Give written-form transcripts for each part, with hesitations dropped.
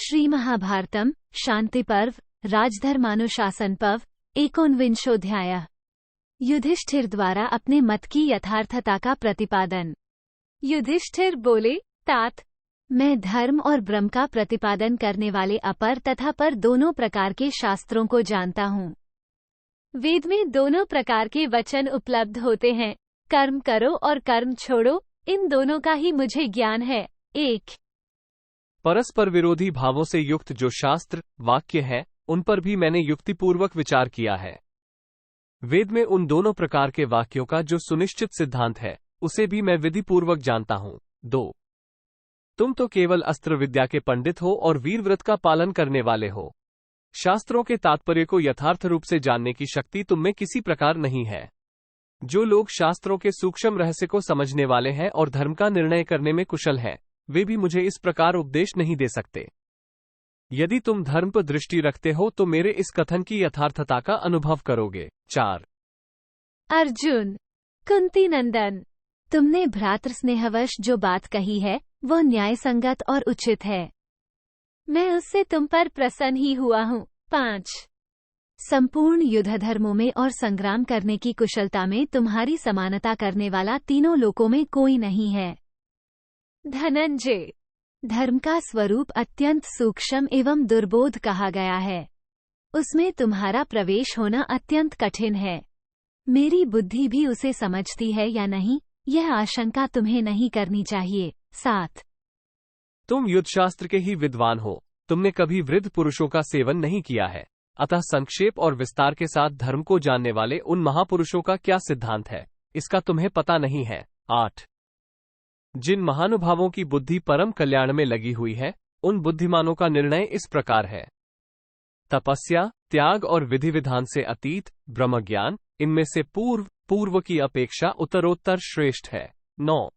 श्री महाभारतम शांति पर्व राजधर्मानुशासन पर्व 49 युधिष्ठिर द्वारा अपने मत की यथार्थता का प्रतिपादन। युधिष्ठिर बोले, तात, मैं धर्म और ब्रह्म का प्रतिपादन करने वाले अपर तथा पर दोनों प्रकार के शास्त्रों को जानता हूँ। वेद में दोनों प्रकार के वचन उपलब्ध होते हैं, कर्म करो और कर्म छोड़ो, इन दोनों का ही मुझे ज्ञान है। एक, परस्पर विरोधी भावों से युक्त जो शास्त्र वाक्य है, उन पर भी मैंने युक्तिपूर्वक विचार किया है। वेद में उन दोनों प्रकार के वाक्यों का जो सुनिश्चित सिद्धांत है, उसे भी मैं विधिपूर्वक जानता हूँ। 2, तुम तो केवल अस्त्र विद्या के पंडित हो और वीर व्रत का पालन करने वाले हो। शास्त्रों के तात्पर्य को यथार्थ रूप से जानने की शक्ति तुम में किसी प्रकार नहीं है। जो लोग शास्त्रों के सूक्ष्म रहस्य को समझने वाले हैं और धर्म का निर्णय करने में कुशल हैं, वे भी मुझे इस प्रकार उपदेश नहीं दे सकते। यदि तुम धर्म पर दृष्टि रखते हो तो मेरे इस कथन की यथार्थता का अनुभव करोगे। 4, अर्जुन, कुंती नंदन, तुमने भ्रातृ स्नेहवश जो बात कही है वो न्याय संगत और उचित है। मैं उससे तुम पर प्रसन्न ही हुआ हूँ। 5, संपूर्ण युद्ध धर्मों में और संग्राम करने की कुशलता में तुम्हारी समानता करने वाला तीनों लोकों में कोई नहीं है। धनंजय, धर्म का स्वरूप अत्यंत सूक्ष्म एवं दुर्बोध कहा गया है। उसमें तुम्हारा प्रवेश होना अत्यंत कठिन है। मेरी बुद्धि भी उसे समझती है या नहीं, यह आशंका तुम्हें नहीं करनी चाहिए। 7, तुम युद्धशास्त्र के ही विद्वान हो, तुमने कभी वृद्ध पुरुषों का सेवन नहीं किया है, अतः संक्षेप और विस्तार के साथ धर्म को जानने वाले उन महापुरुषों का क्या सिद्धांत है, इसका तुम्हें पता नहीं है। 8, जिन महानुभावों की बुद्धि परम कल्याण में लगी हुई है, उन बुद्धिमानों का निर्णय इस प्रकार है। तपस्या, त्याग और विधि विधान से अतीत ब्रह्मज्ञान इनमें से पूर्व की अपेक्षा उत्तरोत्तर श्रेष्ठ है। 9,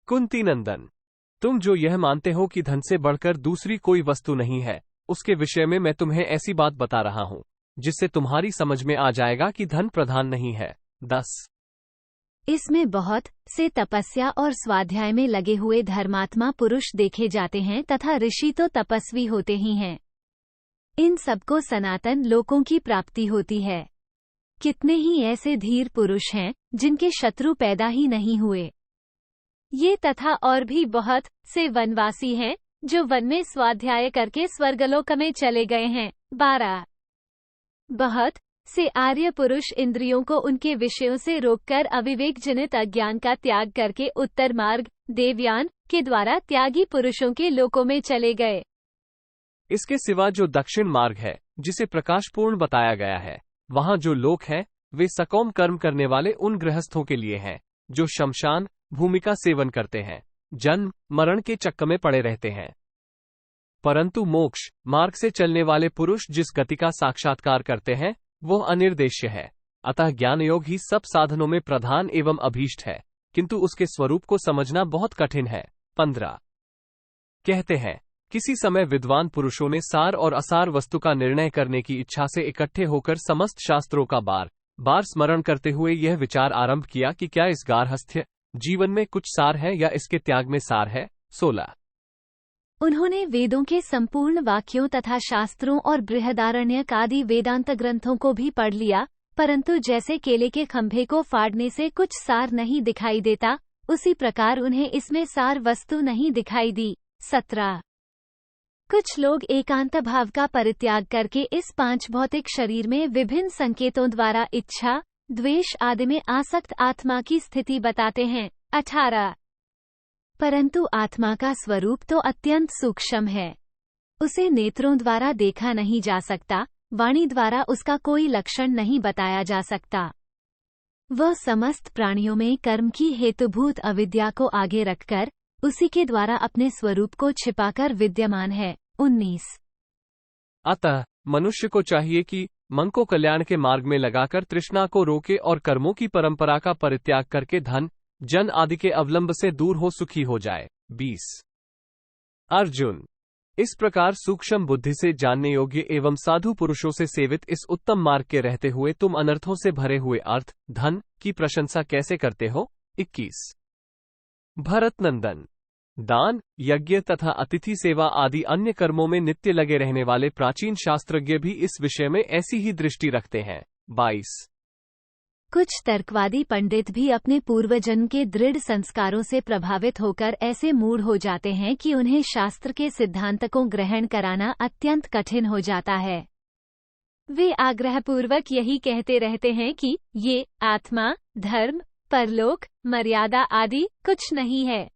कुंती नंदन, तुम जो यह मानते हो कि धन से बढ़कर दूसरी कोई वस्तु नहीं है, उसके विषय में मैं तुम्हें ऐसी बात बता रहा हूं जिससे तुम्हारी समझ में आ जाएगा कि धन प्रधान नहीं है। 10, इसमें बहुत से तपस्या और स्वाध्याय में लगे हुए धर्मात्मा पुरुष देखे जाते हैं तथा ऋषि तो तपस्वी होते ही हैं। इन सबको सनातन लोकों की प्राप्ति होती है। कितने ही ऐसे धीर पुरुष हैं जिनके शत्रु पैदा ही नहीं हुए। ये तथा और भी बहुत से वनवासी हैं जो वन में स्वाध्याय करके स्वर्गलोक में चले गए हैं। 12, बहुत से आर्य पुरुष इंद्रियों को उनके विषयों से रोककर अविवेक जनित अज्ञान का त्याग करके उत्तर मार्ग देवयान के द्वारा त्यागी पुरुषों के लोकों में चले गए। इसके सिवा जो दक्षिण मार्ग है, जिसे प्रकाशपूर्ण बताया गया है, वहां जो लोक है वे सकौम कर्म करने वाले उन गृहस्थों के लिए हैं जो शमशान भूमि का सेवन करते हैं, जन्म मरण के चक्कर में पड़े रहते हैं। परंतु मोक्ष मार्ग से चलने वाले पुरुष जिस गति का साक्षात्कार करते हैं वो अनिर्देश्य है। अतः ज्ञान योग ही सब साधनों में प्रधान एवं अभीष्ट है, किंतु उसके स्वरूप को समझना बहुत कठिन है। 15, कहते हैं किसी समय विद्वान पुरुषों ने सार और असार वस्तु का निर्णय करने की इच्छा से इकट्ठे होकर समस्त शास्त्रों का बार बार स्मरण करते हुए यह विचार आरंभ किया कि क्या इस गार्हस्थ्य जीवन में कुछ सार है या इसके त्याग में सार है। 16, उन्होंने वेदों के संपूर्ण वाक्यों तथा शास्त्रों और बृहदारण्यक आदि वेदांत ग्रंथों को भी पढ़ लिया, परंतु जैसे केले के खंभे को फाड़ने से कुछ सार नहीं दिखाई देता, उसी प्रकार उन्हें इसमें सार वस्तु नहीं दिखाई दी। 17, कुछ लोग एकांत भाव का परित्याग करके इस 5 भौतिक शरीर में विभिन्न संकेतों द्वारा इच्छा द्वेष आदि में आसक्त आत्मा की स्थिति बताते हैं। 18, परंतु आत्मा का स्वरूप तो अत्यंत सूक्ष्म है, उसे नेत्रों द्वारा देखा नहीं जा सकता, वाणी द्वारा उसका कोई लक्षण नहीं बताया जा सकता। वह समस्त प्राणियों में कर्म की हेतुभूत अविद्या को आगे रखकर उसी के द्वारा अपने स्वरूप को छिपाकर विद्यमान है। 19, अतः मनुष्य को चाहिए कि मन को कल्याण के मार्ग में लगाकर तृष्णा को रोके और कर्मों की परंपरा का परित्याग करके धन जन आदि के अवलंब से दूर हो सुखी हो जाए। 20, अर्जुन, इस प्रकार सूक्ष्म बुद्धि से जानने योग्य एवं साधु पुरुषों से सेवित इस उत्तम मार्ग के रहते हुए तुम अनर्थों से भरे हुए अर्थ धन की प्रशंसा कैसे करते हो। 21, भरत नंदन, दान, यज्ञ तथा अतिथि सेवा आदि अन्य कर्मों में नित्य लगे रहने वाले प्राचीन शास्त्रज्ञ भी इस विषय में ऐसी ही दृष्टि रखते हैं। 22। कुछ तर्कवादी पंडित भी अपने पूर्वजन्म के दृढ़ संस्कारों से प्रभावित होकर ऐसे मूढ़ हो जाते हैं कि उन्हें शास्त्र के सिद्धांत को ग्रहण कराना अत्यंत कठिन हो जाता है। वे आग्रहपूर्वक यही कहते रहते हैं कि ये आत्मा, धर्म, परलोक, मर्यादा आदि कुछ नहीं है।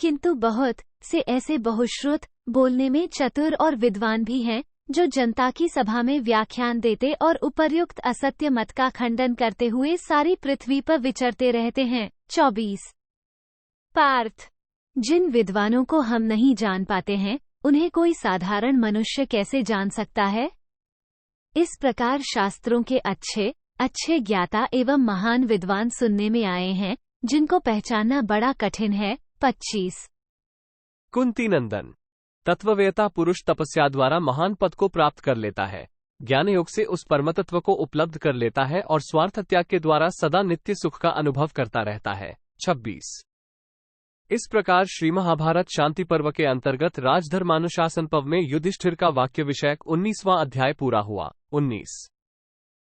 किंतु बहुत से ऐसे बहुश्रुत, बोलने में चतुर और विद्वान भी हैं, जो जनता की सभा में व्याख्यान देते और उपर्युक्त असत्य मत का खंडन करते हुए सारी पृथ्वी पर विचरते रहते हैं। 24। पार्थ, जिन विद्वानों को हम नहीं जान पाते हैं, उन्हें कोई साधारण मनुष्य कैसे जान सकता है? इस प्रकार शास्त्रों के अच्छे अच्छे ज्ञाता एवं महान विद्वान सुनने में आए हैं, जिनको पहचानना बड़ा कठिन है। 25। कुंती नंदन, तत्ववेता पुरुष तपस्या द्वारा महान पद को प्राप्त कर लेता है, ज्ञान योग से उस परमतत्व को उपलब्ध कर लेता है और स्वार्थ त्याग के द्वारा सदा नित्य सुख का अनुभव करता रहता है। 26। इस प्रकार श्री महाभारत शांति पर्व के अंतर्गत राजधर्मानुशासन पर्व में युधिष्ठिर का वाक्य विषयक 19वां अध्याय पूरा हुआ। 19।